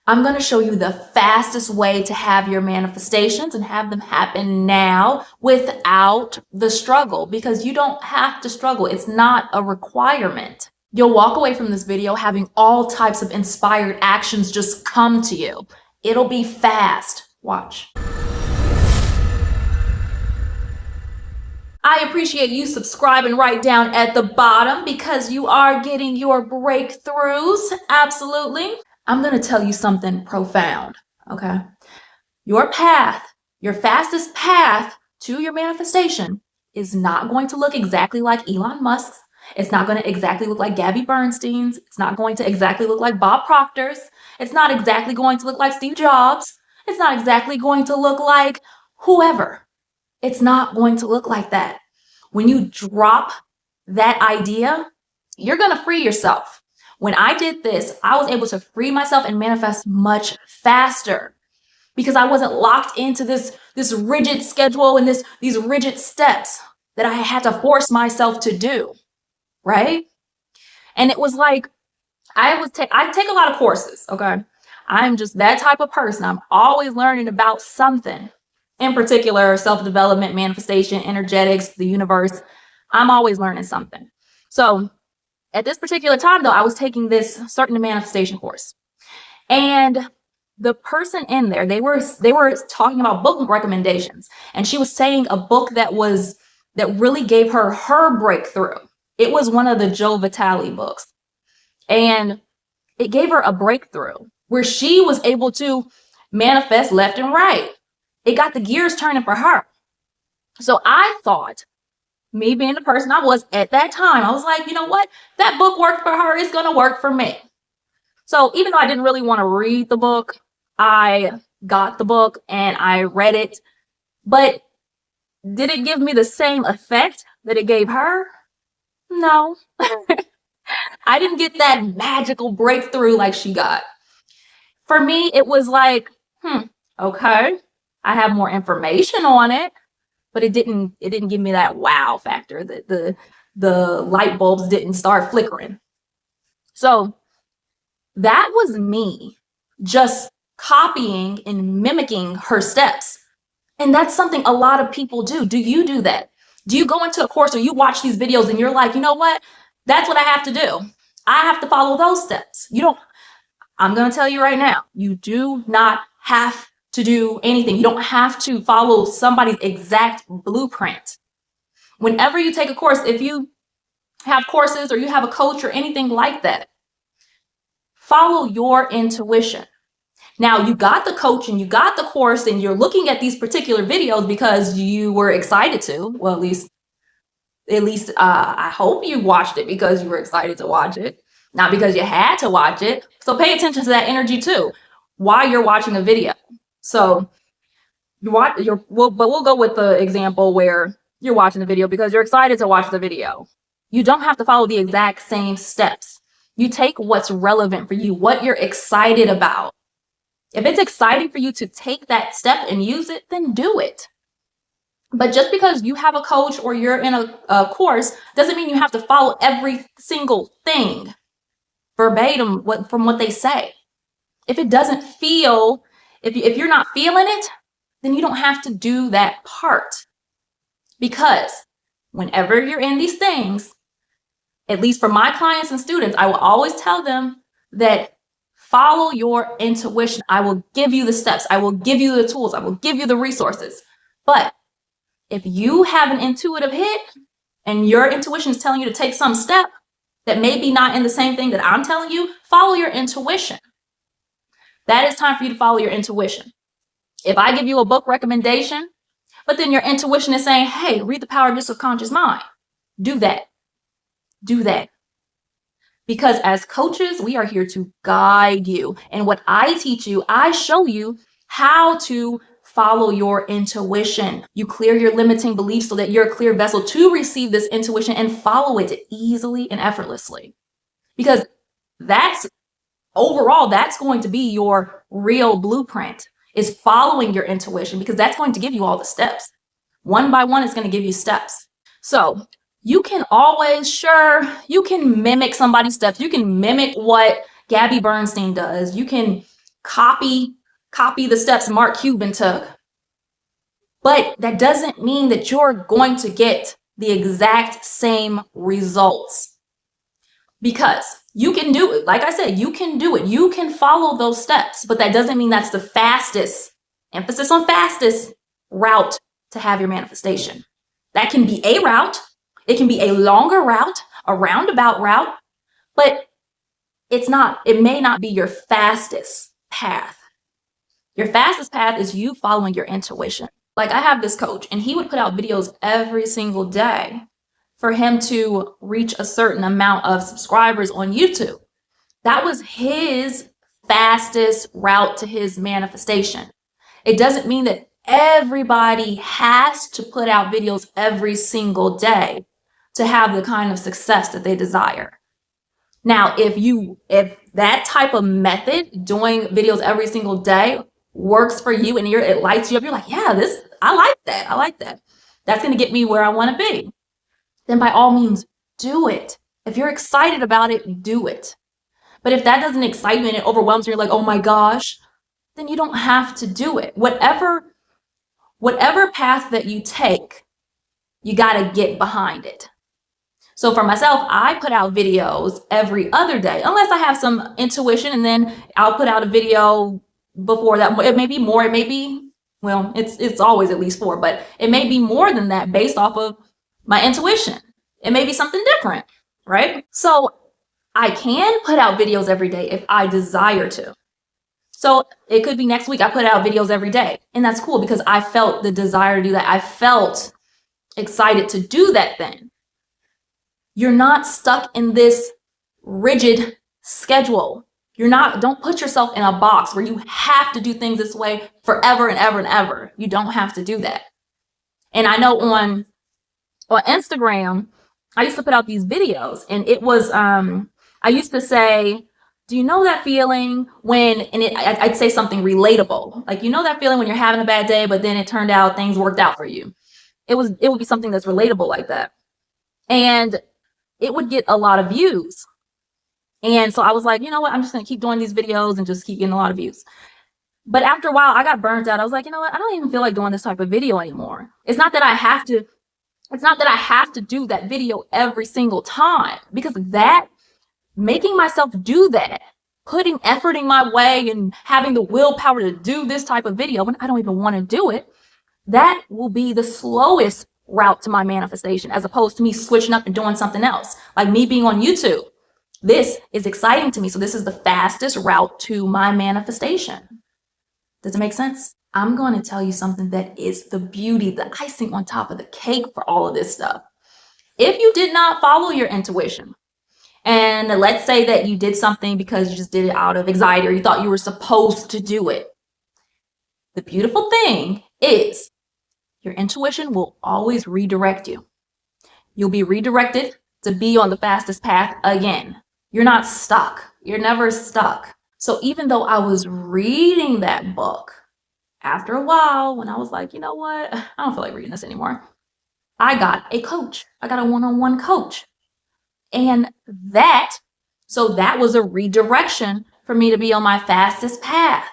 I'm going to show you the fastest way to have your manifestations and have them happen now without the struggle, because you don't have to struggle. It's not a requirement. You'll walk away from this video having all types of inspired actions just come to you. It'll be fast. Watch. I appreciate you subscribing right down at the bottom because you are getting your breakthroughs. Absolutely. I'm going to tell you something profound, okay? Your path, your fastest path to your manifestation is not going to look exactly like Elon Musk's. It's not going to exactly look like Gabby Bernstein's. It's not going to exactly look like Bob Proctor's. It's not exactly going to look like Steve Jobs. It's not exactly going to look like whoever. It's not going to look like that. When you drop that idea, you're going to free yourself. When I did this, I was able to free myself and manifest much faster because I wasn't locked into this rigid schedule and these rigid steps that I had to force myself to do, right? And it was like, I take a lot of courses, okay? I'm just that type of person. I'm always learning about something. In particular, self-development, manifestation, energetics, the universe. I'm always learning something. So at this particular time, though, I was taking this certain manifestation course. And the person in there, they were talking about book recommendations. And she was saying a book that really gave her breakthrough. It was one of the Joe Vitale books. And it gave her a breakthrough where she was able to manifest left and right. It got the gears turning for her. So I thought, me being the person I was at that time, I was like, you know what? That book worked for her. It's going to work for me. So even though I didn't really want to read the book, I got the book and I read it. But did it give me the same effect that it gave her? No. I didn't get that magical breakthrough like she got. For me, it was like, okay. I have more information on it, but it didn't give me that wow factor. That the light bulbs didn't start flickering. So that was me just copying and mimicking her steps. And that's something a lot of people do. Do you do that? Do you go into a course or you watch these videos and you're like, you know what? That's what I have to do. I have to follow those steps. I'm going to tell you right now, you do not have to do anything. You don't have to follow somebody's exact blueprint. Whenever you take a course, if you have courses or you have a coach or anything like that, follow your intuition. Now, you got the coach and you got the course and you're looking at these particular videos because you were excited to. Well, at least I hope you watched it because you were excited to watch it, not because you had to watch it. So pay attention to that energy too while you're watching a video. So but we'll go with the example where you're watching the video because you're excited to watch the video. You don't have to follow the exact same steps. You take what's relevant for you, what you're excited about. If it's exciting for you to take that step and use it, then do it. But just because you have a coach or you're in a course doesn't mean you have to follow every single thing verbatim from what they say. If it doesn't feel, if you're not feeling it, then you don't have to do that part. Because whenever you're in these things, at least for my clients and students, I will always tell them that follow your intuition. I will give you the steps. I will give you the tools. I will give you the resources. But if you have an intuitive hit and your intuition is telling you to take some step that may be not in the same thing that I'm telling you, follow your intuition. That is time for you to follow your intuition. If I give you a book recommendation, but then your intuition is saying, hey, read The Power of Your Subconscious Mind, do that. Do that. Because as coaches, we are here to guide you. And what I teach you, I show you how to follow your intuition. You clear your limiting beliefs so that you're a clear vessel to receive this intuition and follow it easily and effortlessly. Because that's going to be your real blueprint, is following your intuition, because that's going to give you all the steps. One by one, it's going to give you steps. So you can you can mimic somebody's steps. You can mimic what Gabby Bernstein does. You can copy the steps Mark Cuban took. But that doesn't mean that you're going to get the exact same results, because you can do it. Like I said, you can do it. You can follow those steps, but that doesn't mean that's the fastest, emphasis on fastest, route to have your manifestation. That can be a route. It can be a longer route, a roundabout route, but it may not be your fastest path. Your fastest path is you following your intuition. Like, I have this coach, and he would put out videos every single day for him to reach a certain amount of subscribers on YouTube. That was his fastest route to his manifestation. It doesn't mean that everybody has to put out videos every single day to have the kind of success that they desire. Now, if that type of method, doing videos every single day, works for you and it lights you up, you're like, yeah, I like that. That's going to get me where I want to be. Then by all means, do it. If you're excited about it, do it. But if that doesn't excite you and it overwhelms you, you're like, oh my gosh, then you don't have to do it. Whatever path that you take, you got to get behind it. So for myself, I put out videos every other day, unless I have some intuition, and then I'll put out a video before that. It may be more, it may be, well, it's always at least 4, but it may be more than that based off of my intuition. It may be something different, right? So I can put out videos every day if I desire to. So it could be next week I put out videos every day, and that's cool because I felt the desire to do that. I felt excited to do that then. You're not stuck in this rigid schedule. Don't put yourself in a box where you have to do things this way forever and ever and ever. You don't have to do that. And I know on Instagram, I used to put out these videos, and it was, I used to say, do you know that feeling when, I'd say something relatable. Like, you know that feeling when you're having a bad day, but then it turned out things worked out for you. It would be something that's relatable like that. And it would get a lot of views. And so I was like, you know what? I'm just going to keep doing these videos and just keep getting a lot of views. But after a while, I got burnt out. I was like, you know what? I don't even feel like doing this type of video anymore. It's not that I have to do that video every single time, because making myself do that, putting effort in my way and having the willpower to do this type of video when I don't even want to do it, that will be the slowest route to my manifestation, as opposed to me switching up and doing something else. Like me being on YouTube. This is exciting to me. So this is the fastest route to my manifestation. Does it make sense? I'm going to tell you something that is the beauty, the icing on top of the cake for all of this stuff. If you did not follow your intuition, and let's say that you did something because you just did it out of anxiety or you thought you were supposed to do it, the beautiful thing is your intuition will always redirect you. You'll be redirected to be on the fastest path again. You're not stuck. You're never stuck. So even though I was reading that book, after a while, when I was like, you know what? I don't feel like reading this anymore. I got a coach. I got a one-on-one coach. And that was a redirection for me to be on my fastest path.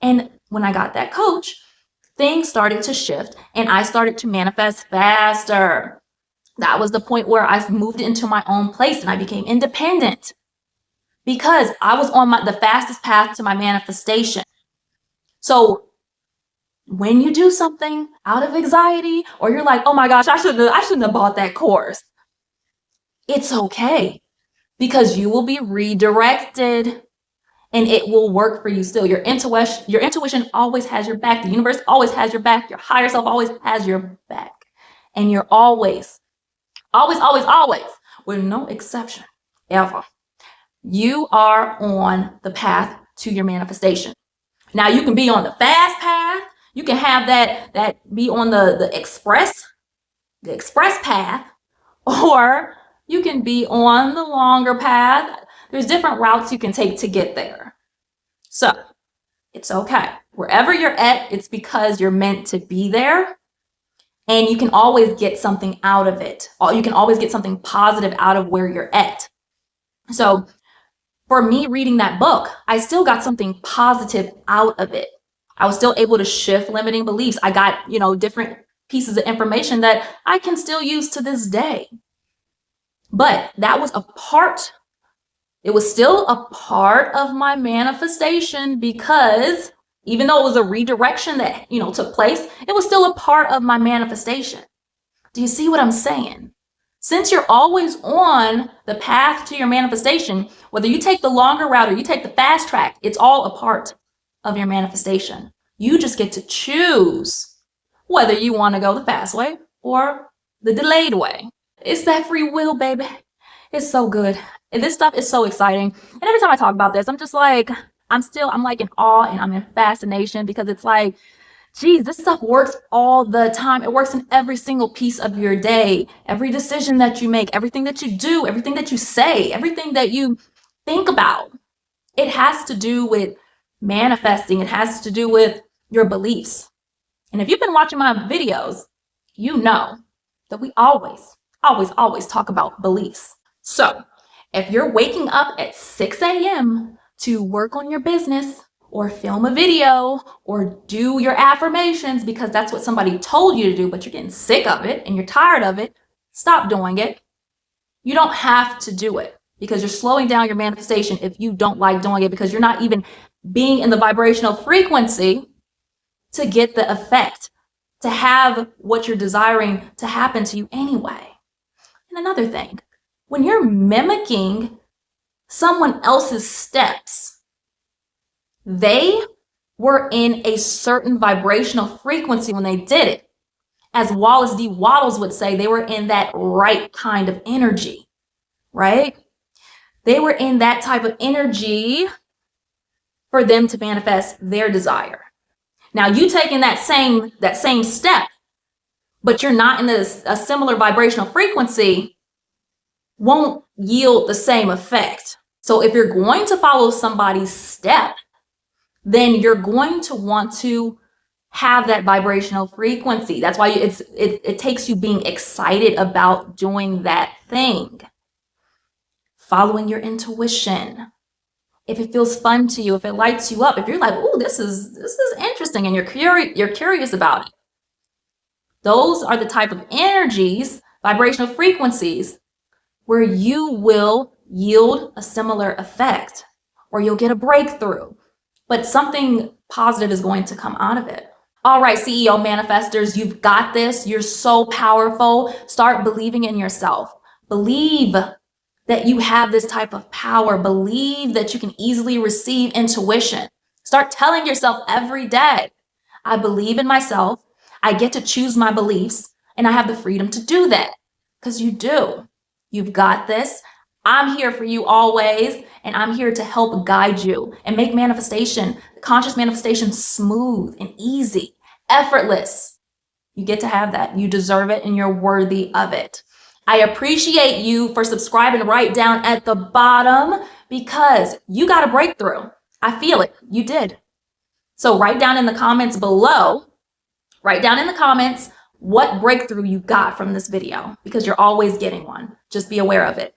And when I got that coach, things started to shift and I started to manifest faster. That was the point where I moved into my own place and I became independent because I was on the fastest path to my manifestation. So when you do something out of anxiety, or you're like, oh my gosh, I shouldn't have bought that course, it's okay, because you will be redirected and it will work for you still. Your intuition always has your back. The universe always has your back. Your higher self always has your back. And you're always, with no exception, ever, you are on the path to your manifestation. Now you can be on the fast path. You can have that be on the express path, or you can be on the longer path. There's different routes you can take to get there. So it's okay. Wherever you're at, it's because you're meant to be there. And you can always get something out of it. You can always get something positive out of where you're at. So for me reading that book, I still got something positive out of it. I was still able to shift limiting beliefs. I got, different pieces of information that I can still use to this day. But that was it was still a part of my manifestation, because even though it was a redirection that, took place, it was still a part of my manifestation. Do you see what I'm saying? Since you're always on the path to your manifestation, whether you take the longer route or you take the fast track, it's all a part of your manifestation. You just get to choose whether you want to go the fast way or the delayed way. It's that free will, baby. It's so good. And this stuff is so exciting. And every time I talk about this, I'm just like, I'm like in awe and I'm in fascination, because it's like, geez, this stuff works all the time. It works in every single piece of your day, every decision that you make, everything that you do, everything that you say, everything that you think about. It has to do with manifesting. It has to do with your beliefs. And if you've been watching my videos, you know that we always talk about beliefs. So if you're waking up at 6 a.m. to work on your business, or film a video, or do your affirmations because that's what somebody told you to do, but you're getting sick of it and you're tired of it, stop doing it. You don't have to do it, because you're slowing down your manifestation if you don't like doing it, because you're not even being in the vibrational frequency to get the effect, to have what you're desiring to happen to you anyway. And another thing, when you're mimicking someone else's steps, they were in a certain vibrational frequency when they did it. As Wallace D. Wattles would say, they were in that right kind of energy, right? They were in that type of energy for them to manifest their desire. Now, you taking that same step, but you're not in a similar vibrational frequency, won't yield the same effect. So if you're going to follow somebody's step, then you're going to want to have that vibrational frequency. That's why it takes you being excited about doing that thing. Following your intuition. If it feels fun to you, if it lights you up, if you're like, oh, this is interesting, and you're curious about it. Those are the type of energies, vibrational frequencies, where you will yield a similar effect, or you'll get a breakthrough. But something positive is going to come out of it. All right, CEO manifestors, you've got this. You're so powerful. Start believing in yourself. Believe that you have this type of power. Believe that you can easily receive intuition. Start telling yourself every day, I believe in myself. I get to choose my beliefs, and I have the freedom to do that, because you do. You've got this. I'm here for you always, and I'm here to help guide you and make manifestation, conscious manifestation, smooth and easy, effortless. You get to have that. You deserve it, and you're worthy of it. I appreciate you for subscribing right down at the bottom, because you got a breakthrough. I feel it. You did. So write down in the comments below, what breakthrough you got from this video, because you're always getting one. Just be aware of it.